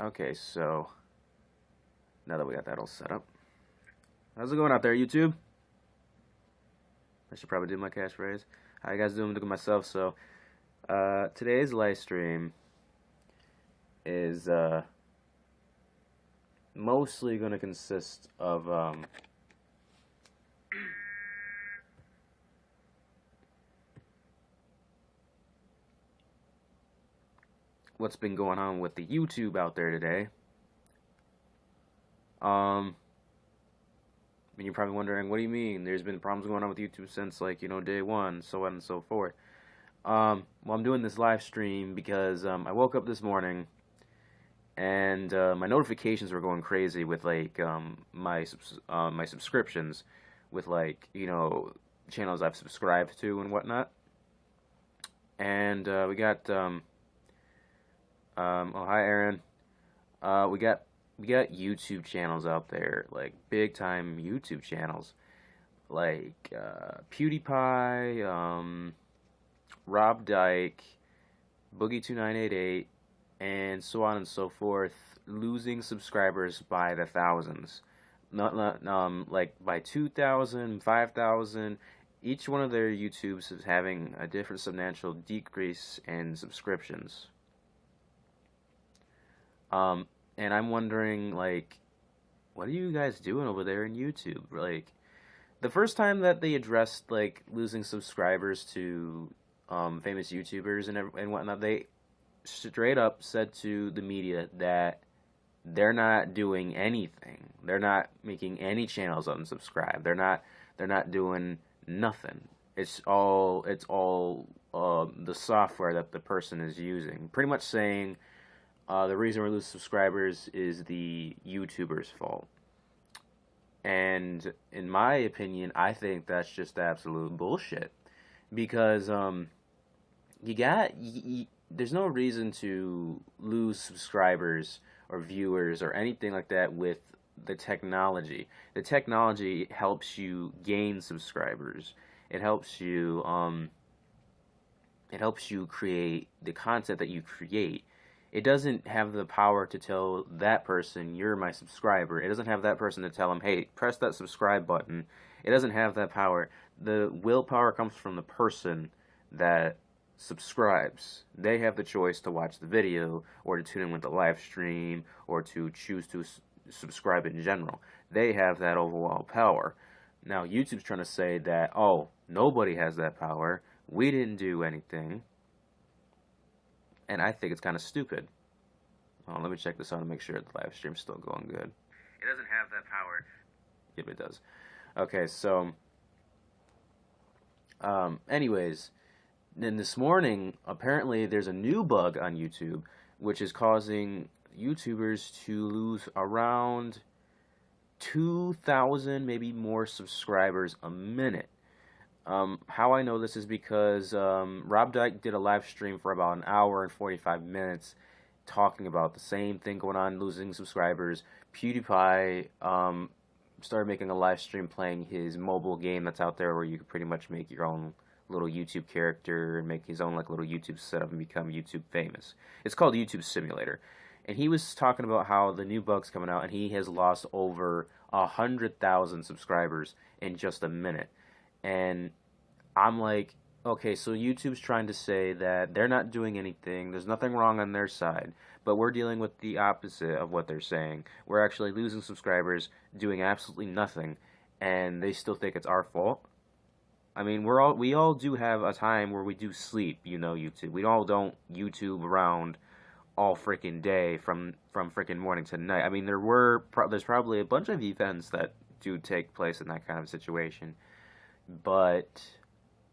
Okay, so now that we got that all set up, how's it going out there, YouTube? I should probably do my catchphrase. How you guys doing? Look at myself. So, today's live stream is mostly going to consist of what's been going on with the YouTube out there today. And you're probably wondering, what do you mean? There's been problems going on with YouTube since, like, day one, so on and so forth. Well, I'm doing this live stream because I woke up this morning and my notifications were going crazy with, like, my subscriptions with, like, channels I've subscribed to and whatnot. And we got oh, hi Aaron. We got YouTube channels out there, like big time YouTube channels, like PewDiePie, Rob Dyke, Boogie2988, and so on and so forth, losing subscribers by the thousands. Not like by 2,000, 5,000. Each one of their YouTubes is having a different substantial decrease in subscriptions. And I'm wondering, like, what are you guys doing over there in YouTube? Like, the first time that they addressed, like, losing subscribers to famous YouTubers and whatnot, they straight up said to the media that they're not doing anything. They're not making any channels unsubscribe. They're not doing nothing. It's all the software that the person is using. Pretty much saying the reason we lose subscribers is the YouTuber's fault. And in my opinion, I think that's just absolute bullshit. Because there's no reason to lose subscribers or viewers or anything like that with the technology. The technology helps you gain subscribers. It helps you create the content that you create. It doesn't have the power to tell that person, you're my subscriber. It doesn't have that person to tell him, hey, press that subscribe button. It doesn't have that power. The willpower comes from the person that subscribes. They have the choice to watch the video or to tune in with the live stream or to choose to subscribe in general. They have that overall power. Now, YouTube's trying to say that, oh, nobody has that power. We didn't do anything. And I think it's kind of stupid. Let me check this out and make sure the live stream's still going good. It doesn't have that power. Yep, it does. Okay, so, anyways, then this morning, apparently there's a new bug on YouTube, which is causing YouTubers to lose around 2,000, maybe more subscribers a minute. How I know this is because Rob Dyke did a live stream for about an hour and 45 minutes talking about the same thing going on, losing subscribers. PewDiePie started making a live stream playing his mobile game that's out there where you can pretty much make your own little YouTube character and make his own like little YouTube setup and become YouTube famous. It's called YouTube Simulator. And he was talking about how the new bug's coming out and he has lost over 100,000 subscribers in just a minute. And I'm like, okay, so YouTube's trying to say that they're not doing anything, there's nothing wrong on their side, but we're dealing with the opposite of what they're saying. We're actually losing subscribers, doing absolutely nothing, and they still think it's our fault. I mean, we all do have a time where we do sleep, you know, YouTube. We all don't YouTube around all freaking day from freaking morning to night. I mean, there's probably a bunch of events that do take place in that kind of situation, but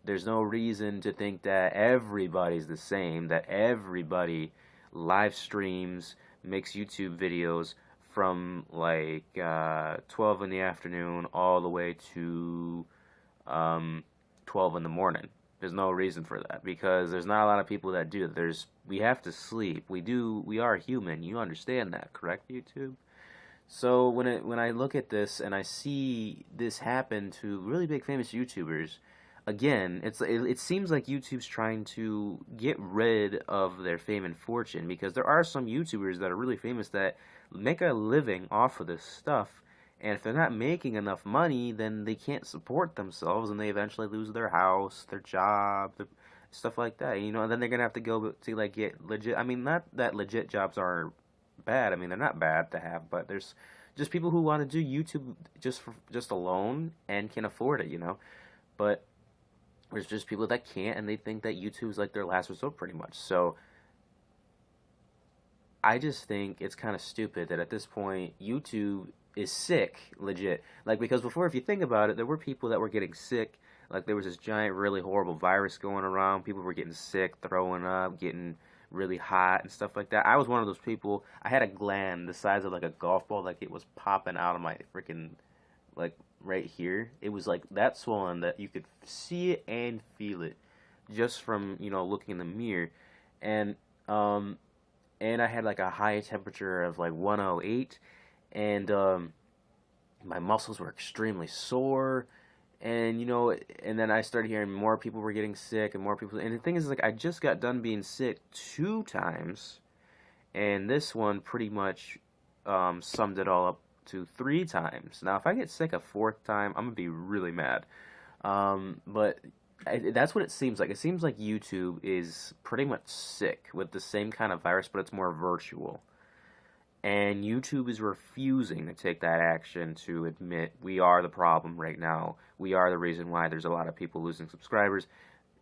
there's no reason to think that everybody's the same, that everybody live streams, makes YouTube videos from like 12 in the afternoon all the way to 12 in the morning. There's no reason for that because there's not a lot of people that do that. We have to sleep. We are human. You understand that, correct, YouTube? So when I look at this and I see this happen to really big famous YouTubers, again, it seems like YouTube's trying to get rid of their fame and fortune because there are some YouTubers that are really famous that make a living off of this stuff, and if they're not making enough money, then they can't support themselves, and they eventually lose their house, their job, stuff like that. You know, and then they're gonna have to go to like get legit. I mean, not that legit jobs are bad. I mean, they're not bad to have, but there's just people who want to do YouTube just alone and can afford it, you know. But there's just people that can't, and they think that YouTube's like their last resort, pretty much. So I just think it's kind of stupid that at this point YouTube is sick, legit. Like, because before, if you think about it, there were people that were getting sick. Like, there was this giant, really horrible virus going around. People were getting sick, throwing up, getting really hot and stuff like that. I was one of those people. I had a gland the size of like a golf ball, like it was popping out of my freaking, like, right here. It was like that swollen that you could see it and feel it just from, you know, looking in the mirror. And and I had like a high temperature of like 108, and my muscles were extremely sore, and you know, and then I started hearing more people were getting sick and more people, and the thing is, like, I just got done being sick 2 times, and this one pretty much summed it all up to 3 times. Now if I get sick a 4th time, I'm gonna be really mad. But that's what it seems like. It seems like YouTube is pretty much sick with the same kind of virus, but it's more virtual. And YouTube is refusing to take that action to admit we are the problem right now. We are the reason why there's a lot of people losing subscribers.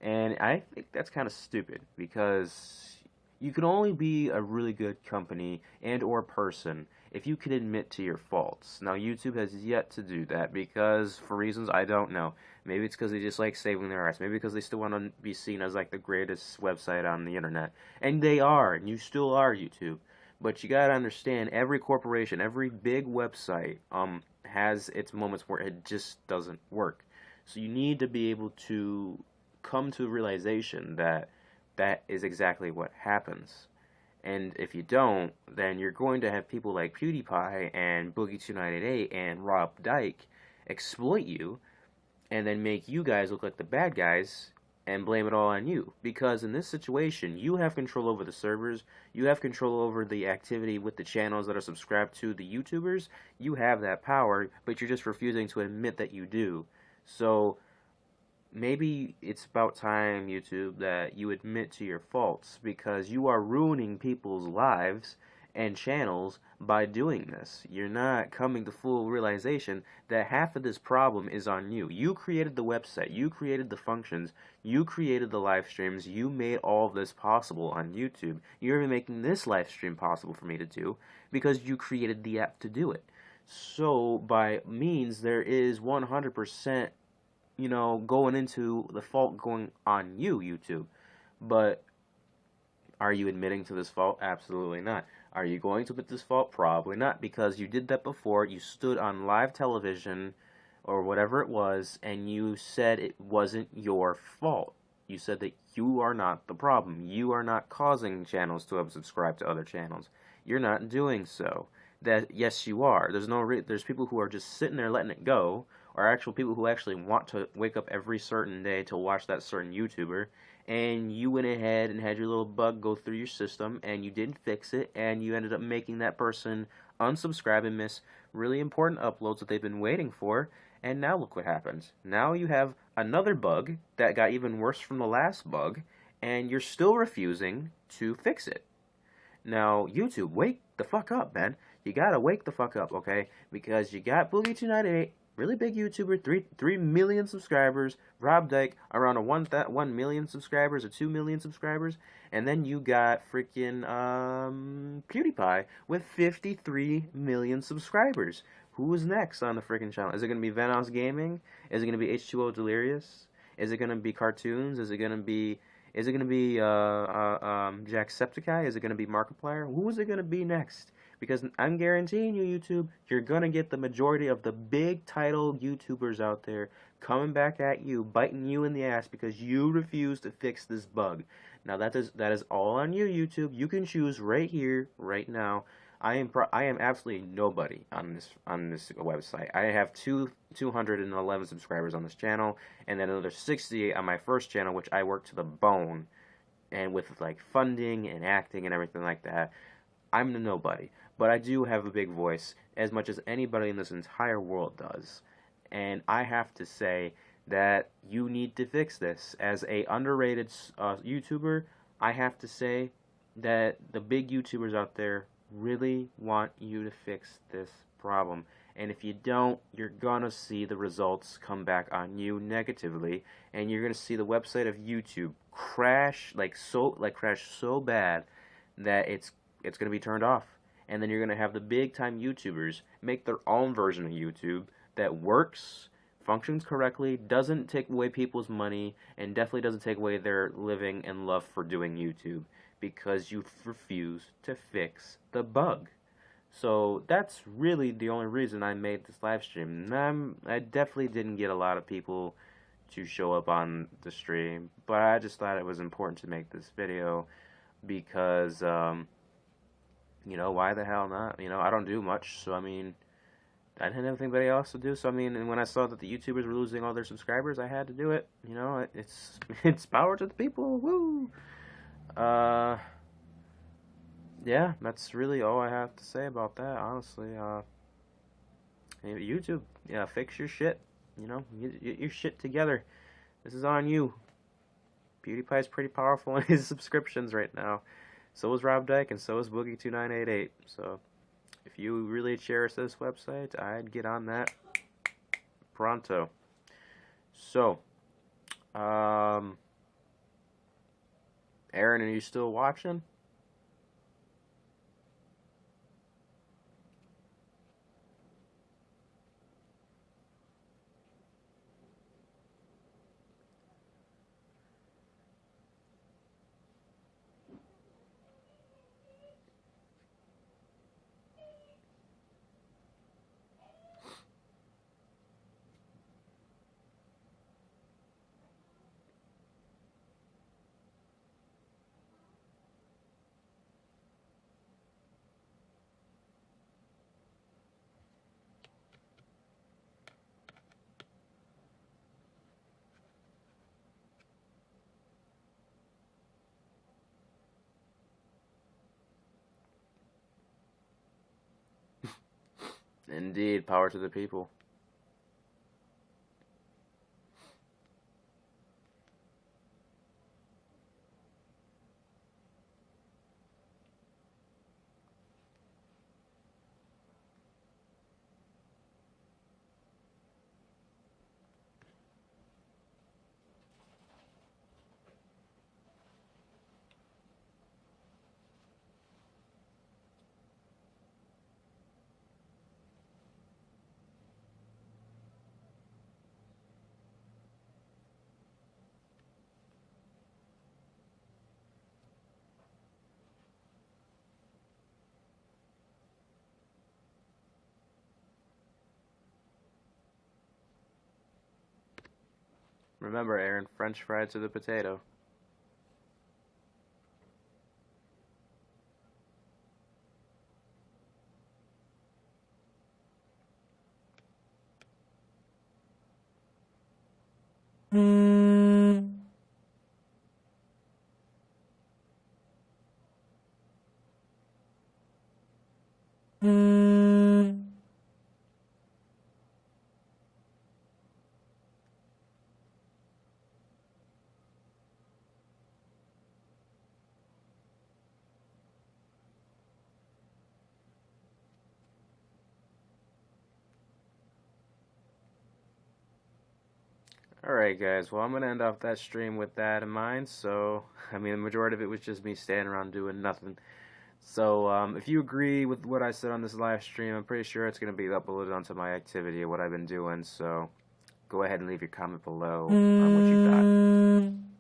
And I think that's kind of stupid because you can only be a really good company and or person if you can admit to your faults. Now YouTube has yet to do that because for reasons I don't know. Maybe it's because they just like saving their ass. Maybe because they still want to be seen as like the greatest website on the internet. And they are, and you still are, YouTube. But you gotta understand, every corporation, every big website has its moments where it just doesn't work. So you need to be able to come to a realization that that is exactly what happens. And if you don't, then you're going to have people like PewDiePie and Boogie298 and Rob Dyke exploit you and then make you guys look like the bad guys and blame it all on you. Because in this situation, you have control over the servers, you have control over the activity with the channels that are subscribed to the YouTubers, you have that power, but you're just refusing to admit that you do. So maybe it's about time, YouTube, that you admit to your faults, because you are ruining people's lives and channels by doing this. You're not coming to full realization that half of this problem is on you. You created the website, you created the functions, you created the live streams, you made all of this possible on YouTube. You're even making this live stream possible for me to do because you created the app to do it. So by means, there is 100%, going into the fault going on you, YouTube. But are you admitting to this fault? Absolutely not. Are you going to admit this fault? Probably not, because you did that before. You stood on live television or whatever it was, and you said it wasn't your fault. You said that you are not the problem. You are not causing channels to unsubscribe to other channels. You're not doing so. That yes, you are. There's people who are just sitting there letting it go, or actual people who actually want to wake up every certain day to watch that certain YouTuber, and you went ahead and had your little bug go through your system, and you didn't fix it, and you ended up making that person unsubscribe and miss really important uploads that they've been waiting for. And now look what happens. Now you have another bug that got even worse from the last bug, and you're still refusing to fix it. Now, YouTube, wake the fuck up, man. You gotta wake the fuck up, okay? Because you got Boogie298, really big YouTuber, 3 million subscribers. Rob Dyke, around a 1 million subscribers or 2 million subscribers. And then you got freaking PewDiePie with 53 million subscribers. Who's next on the freaking channel? Is it gonna be Vanoss Gaming? Is it gonna be H2O Delirious? Is it gonna be cartoons? Is it gonna be Jacksepticeye? Is it gonna be Markiplier? Who is it gonna be next? Because I'm guaranteeing you, YouTube, you're gonna get the majority of the big title YouTubers out there coming back at you, biting you in the ass because you refuse to fix this bug. Now that is all on you, YouTube. You can choose right here, right now. I am absolutely nobody on this website. I have 211 subscribers on this channel, and then another 68 on my first channel, which I work to the bone, and with like funding and acting and everything like that. I'm the nobody, but I do have a big voice, as much as anybody in this entire world does, and I have to say that you need to fix this. As a underrated YouTuber, I have to say that the big YouTubers out there really want you to fix this problem. And if you don't, you're gonna see the results come back on you negatively, and you're gonna see the website of YouTube crash crash so bad that it's gonna be turned off. And then you're gonna have the big time YouTubers make their own version of YouTube that works, functions correctly, doesn't take away people's money, and definitely doesn't take away their living and love for doing YouTube, because you refuse to fix the bug. So that's really the only reason I made this live stream. I definitely didn't get a lot of people to show up on the stream, but I just thought it was important to make this video because, why the hell not? I don't do much, so I mean, I didn't have anybody else to do, so I mean, and when I saw that the YouTubers were losing all their subscribers, I had to do it. It's power to the people. Woo! Yeah, that's really all I have to say about that, honestly. YouTube, yeah, fix your shit. Get your shit together. This is on you. PewDiePie's pretty powerful in his subscriptions right now. So is Rob Dyke, and so is Boogie2988. So, if you really cherish this website, I'd get on that pronto. So, Aaron, are you still watching? Indeed, power to the people. Remember, Aaron, French fry to the potato. Alright, guys, well, I'm going to end off that stream with that in mind. So, I mean, the majority of it was just me standing around doing nothing. So, if you agree with what I said on this live stream, I'm pretty sure it's going to be uploaded onto my activity of what I've been doing. So, go ahead and leave your comment below on what you thought.